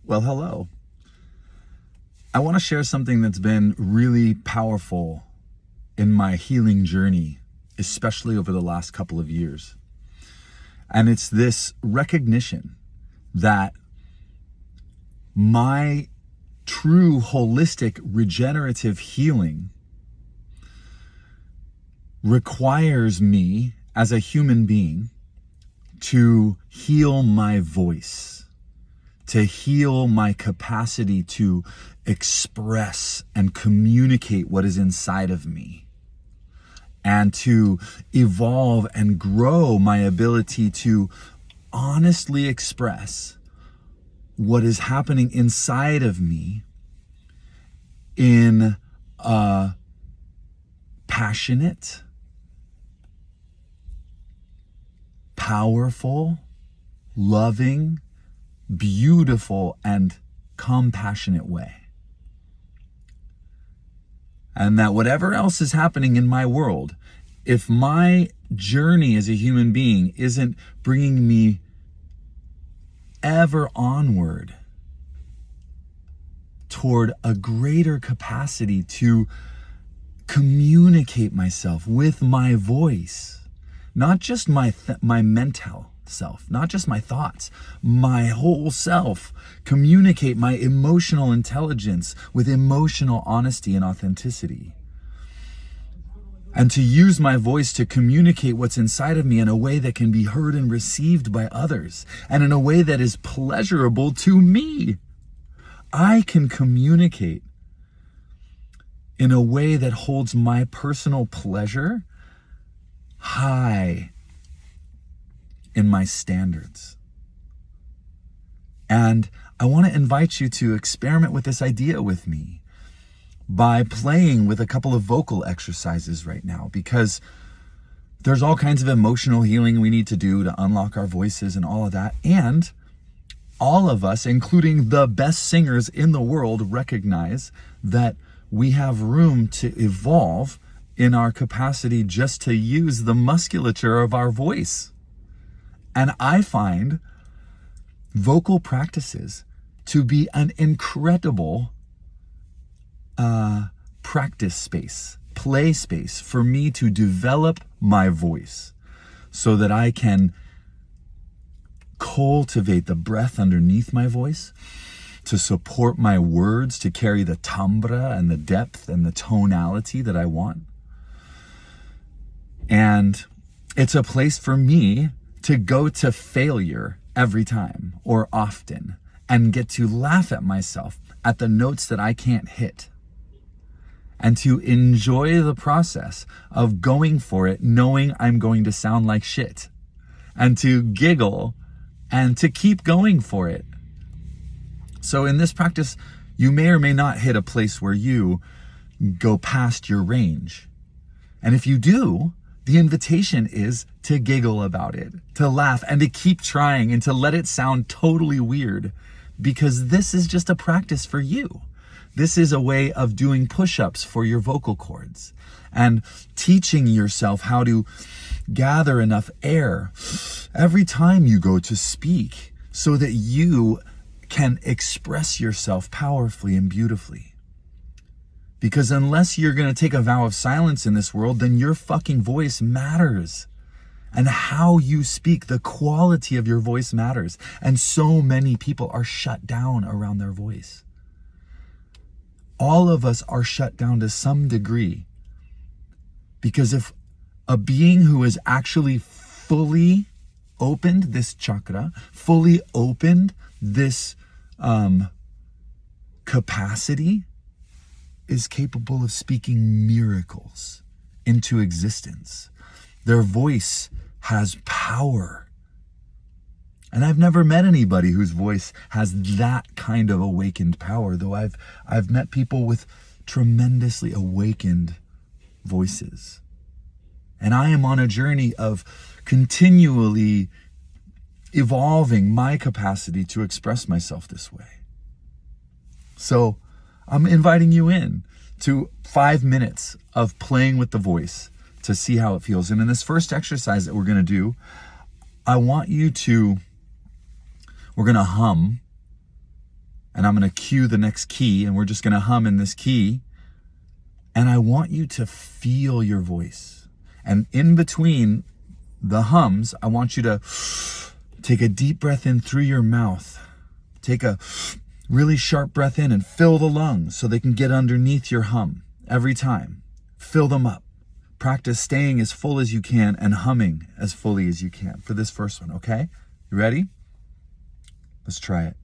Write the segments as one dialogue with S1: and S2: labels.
S1: Well, hello. I want to share something that's been really powerful in my healing journey, especially over the last couple of years. And it's this recognition that my true holistic regenerative healing requires me as a human being to heal my voice, to heal my capacity to express and communicate what is inside of me, and to evolve and grow my ability to honestly express what is happening inside of me in a passionate, powerful, loving, beautiful, and compassionate way. And that whatever else is happening in my world, if my journey as a human being isn't bringing me ever onward toward a greater capacity to communicate myself with my voice, not just my mental self, not just my thoughts, my whole self, communicate my emotional intelligence with emotional honesty and authenticity, and to use my voice to communicate what's inside of me in a way that can be heard and received by others, and in a way that is pleasurable to me. I can communicate in a way that holds my personal pleasure high in my standards. And I want to invite you to experiment with this idea with me by playing with a couple of vocal exercises right now, because there's all kinds of emotional healing we need to do to unlock our voices and all of that. And all of us, including the best singers in the world, recognize that we have room to evolve in our capacity just to use the musculature of our voice. And I find vocal practices to be an incredible practice space, play space for me to develop my voice so that I can cultivate the breath underneath my voice to support my words, to carry the timbre and the depth and the tonality that I want. And it's a place for me to go to failure every time or often and get to laugh at myself at the notes that I can't hit, and to enjoy the process of going for it, knowing I'm going to sound like shit, and to giggle and to keep going for it. So in this practice, you may or may not hit a place where you go past your range. And if you do, the invitation is to giggle about it, to laugh, and to keep trying, and to let it sound totally weird, because this is just a practice for you. This is a way of doing push-ups for your vocal cords and teaching yourself how to gather enough air every time you go to speak so that you can express yourself powerfully and beautifully. Because unless you're going to take a vow of silence in this world, then your fucking voice matters. And how you speak, the quality of your voice matters. And so many people are shut down around their voice. All of us are shut down to some degree. Because if a being who is actually fully opened this chakra, fully opened this capacity, is capable of speaking miracles into existence. Their voice has power. And I've never met anybody whose voice has that kind of awakened power, though I've met people with tremendously awakened voices. And I am on a journey of continually evolving my capacity to express myself this way. So I'm inviting you in to 5 minutes of playing with the voice to see how it feels. And in this first exercise that we're going to do, I want you to, we're going to hum And I'm going to cue the next key, and we're just going to hum in this key. And I want you to feel your voice. And in between the hums, I want you to take a deep breath in through your mouth. Take a really sharp breath in and fill the lungs so they can get underneath your hum every time. Fill them up. Practice staying as full as you can and humming as fully as you can for this first one, okay? You ready? Let's try it.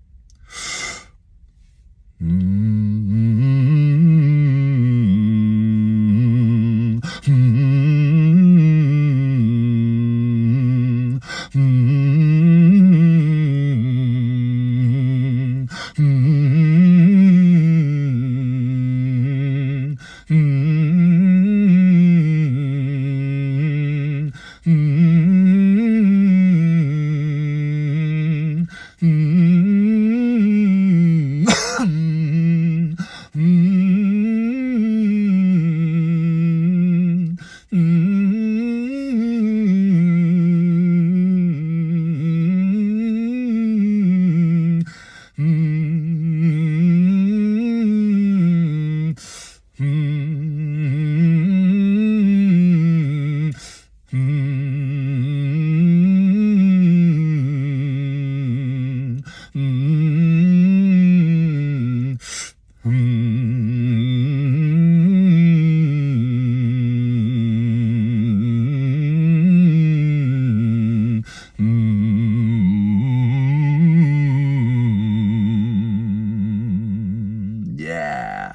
S1: Yeah.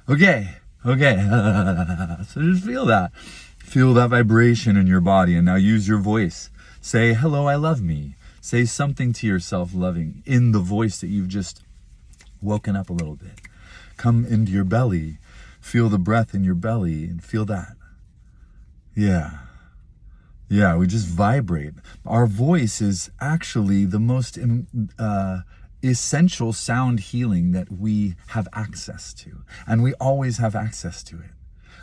S1: Okay. So just feel that. Feel that vibration in your body, and now use your voice. Say, hello, I love me. Say something to yourself loving in the voice that you've just woken up a little bit. Come into your belly. Feel the breath in your belly and feel that. Yeah, we just vibrate. Our voice is actually the most essential sound healing that we have access to, and we always have access to it.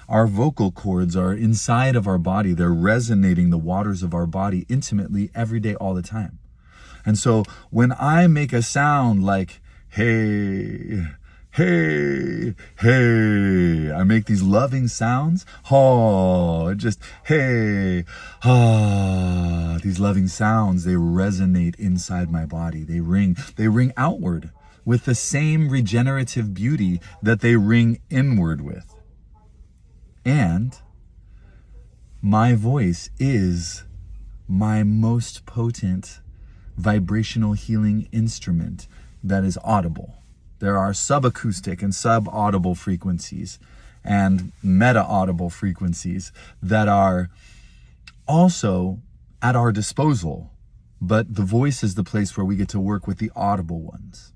S1: Our vocal cords are inside of our body. They're resonating the waters of our body intimately every day, all the time. And so when I make a sound like, hey, hey, hey, I make these loving sounds. Oh, just, hey, ah, these loving sounds, they resonate inside my body. They ring outward with the same regenerative beauty that they ring inward with. And my voice is my most potent vibrational healing instrument that is audible. There are subacoustic and subaudible frequencies and meta-audible frequencies that are also at our disposal, but the voice is the place where we get to work with the audible ones.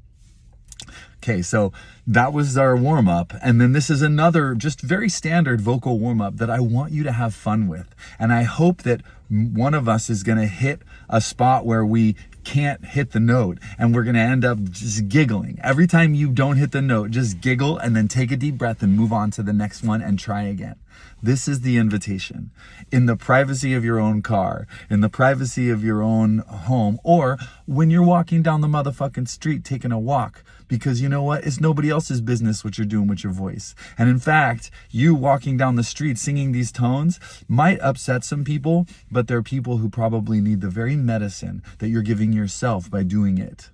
S1: Okay, so that was our warm-up, and then this is another just very standard vocal warm-up that I want you to have fun with. And I hope that one of us is going to hit a spot where we can't hit the note, and we're going to end up just giggling. Every time you don't hit the note, just giggle and then take a deep breath and move on to the next one and try again. This is the invitation. In the privacy of your own car, in the privacy of your own home, or when you're walking down the motherfucking street taking a walk, because you know what? It's nobody else's business what you're doing with your voice. And in fact, you walking down the street singing these tones might upset some people, but there are people who probably need the very medicine that you're giving yourself by doing it,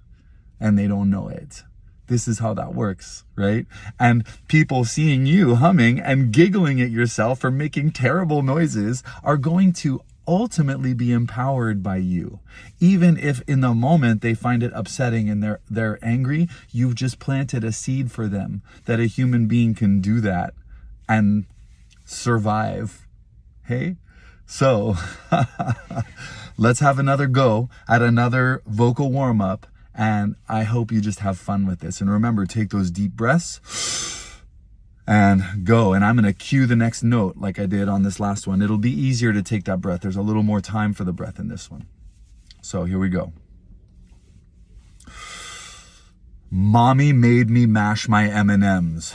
S1: and they don't know it. This is how that works, right? And people seeing you humming and giggling at yourself or making terrible noises are going to ultimately be empowered by you. Even if in the moment they find it upsetting and they're angry, you've just planted a seed for them that a human being can do that and survive. Hey? So let's have another go at another vocal warm-up. And I hope you just have fun with this. And remember, take those deep breaths and go. And I'm going to cue the next note like I did on this last one. It'll be easier to take that breath. There's a little more time for the breath in this one. So here we go. Mommy made me mash my M&Ms.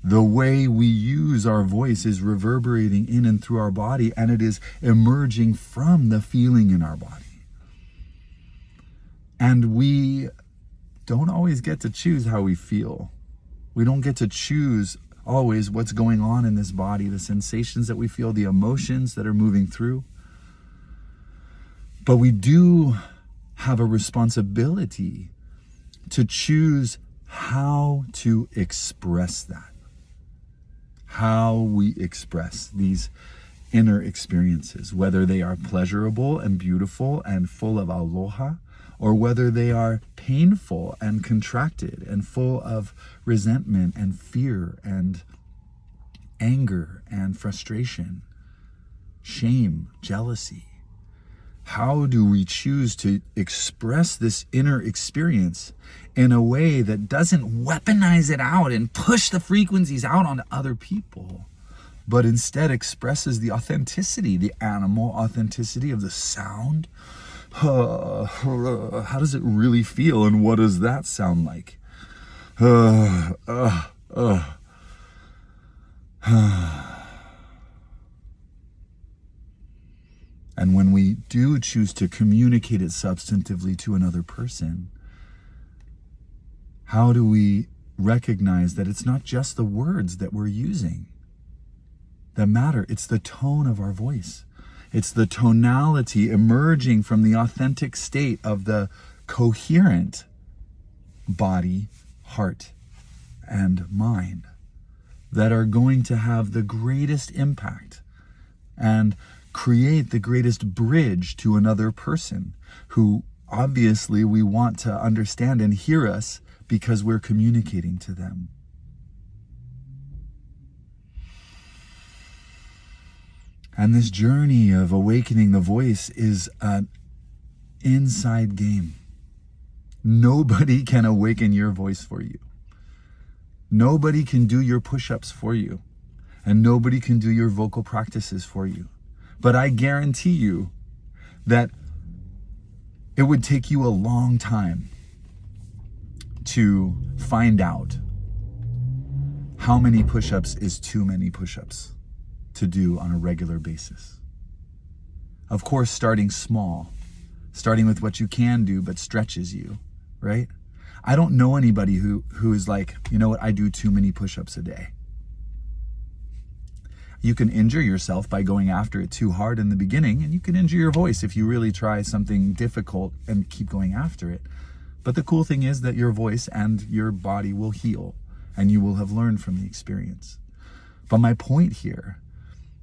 S1: The way we use our voice is reverberating in and through our body, and it is emerging from the feeling in our body. And we don't always get to choose how we feel. We don't get to choose always what's going on in this body, the sensations that we feel, the emotions that are moving through. But we do have a responsibility to choose how to express that. How we express these inner experiences, whether they are pleasurable and beautiful and full of aloha, or whether they are painful and contracted and full of resentment and fear and anger and frustration, shame, jealousy. How do we choose to express this inner experience in a way that doesn't weaponize it out and push the frequencies out onto other people, but instead expresses the authenticity, the animal authenticity of the sound? How does it really feel, and what does that sound like? And when we do choose to communicate it substantively to another person, how do we recognize that it's not just the words that we're using that matter? It's the tone of our voice. It's the tonality emerging from the authentic state of the coherent body, heart, and mind that are going to have the greatest impact and create the greatest bridge to another person who obviously we want to understand and hear us because we're communicating to them. And this journey of awakening the voice is an inside game. Nobody can awaken your voice for you. Nobody can do your push-ups for you. And nobody can do your vocal practices for you. But I guarantee you that it would take you a long time to find out how many push-ups is too many push-ups to do on a regular basis. Of course, starting small, starting with what you can do but stretches you, right? I don't know anybody who is like, you know what, I do too many push-ups a day. You can injure yourself by going after it too hard in the beginning, and you can injure your voice if you really try something difficult and keep going after it. But the cool thing is that your voice and your body will heal, and you will have learned from the experience. But my point here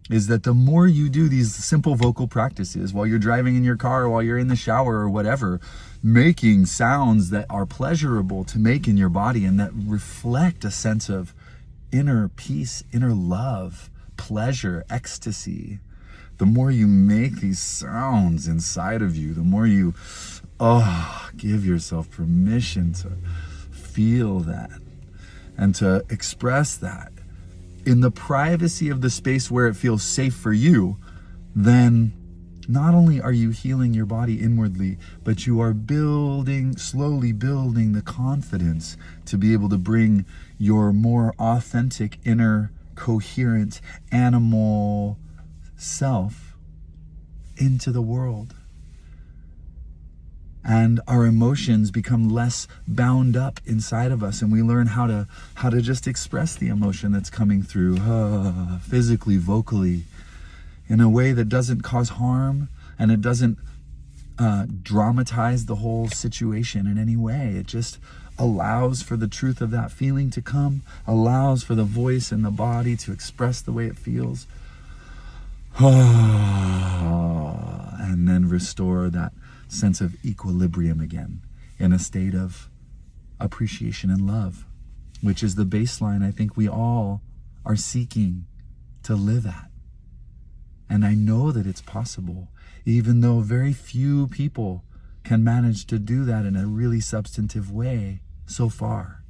S1: is that the more you do these simple vocal practices while you're driving in your car, while you're in the shower or whatever, making sounds that are pleasurable to make in your body and that reflect a sense of inner peace, inner love, pleasure, ecstasy, the more you make these sounds inside of you, the more you give yourself permission to feel that and to express that in the privacy of the space where it feels safe for you, then not only are you healing your body inwardly, but you are slowly building the confidence to be able to bring your more authentic, inner, coherent animal self into the world. And our emotions become less bound up inside of us, and we learn how to just express the emotion that's coming through physically, vocally, in a way that doesn't cause harm, and it doesn't dramatize the whole situation in any way. It just allows for the truth of that feeling to come, allows for the voice and the body to express the way it feels, and then restore that sense of equilibrium again in a state of appreciation and love, which is the baseline I think we all are seeking to live at. And I know that it's possible, even though very few people can manage to do that in a really substantive way so far.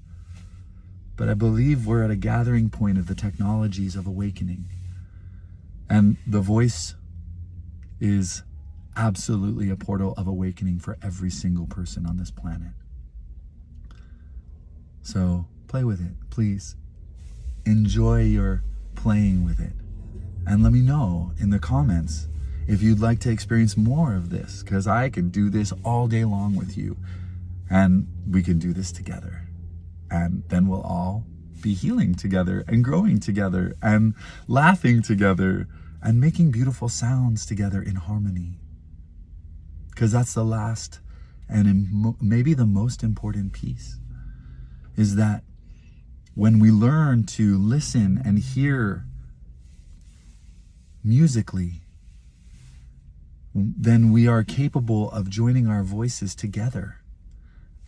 S1: But I believe we're at a gathering point of the technologies of awakening. And the voice is absolutely a portal of awakening for every single person on this planet. So play with it, please. enjoy your playing with it. And let me know in the comments if you'd like to experience more of this, because I could do this all day long with you, and we can do this together. And then we'll all be healing together and growing together and laughing together and making beautiful sounds together in harmony. Because that's the last and maybe the most important piece, is that when we learn to listen and hear musically, then we are capable of joining our voices together.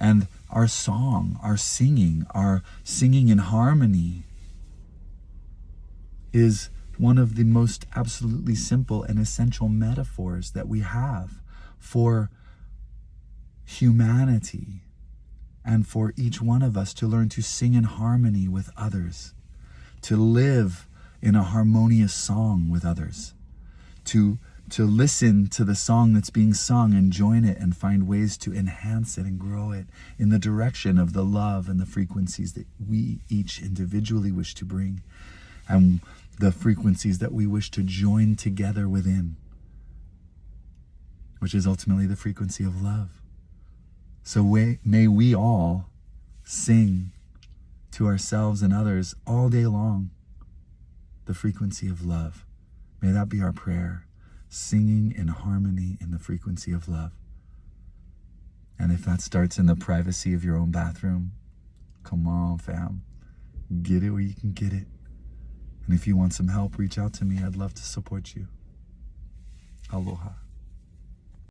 S1: And our song, our singing in harmony is one of the most absolutely simple and essential metaphors that we have for humanity and for each one of us to learn to sing in harmony with others, to live in a harmonious song with others, to listen to the song that's being sung and join it and find ways to enhance it and grow it in the direction of the love and the frequencies that we each individually wish to bring, and the frequencies that we wish to join together within, which is ultimately the frequency of love. So may we all sing to ourselves and others all day long the frequency of love. May that be our prayer. Singing in harmony in the frequency of love. And if that starts in the privacy of your own bathroom, come on, fam. Get it where you can get it. And if you want some help, reach out to me. I'd love to support you. Aloha.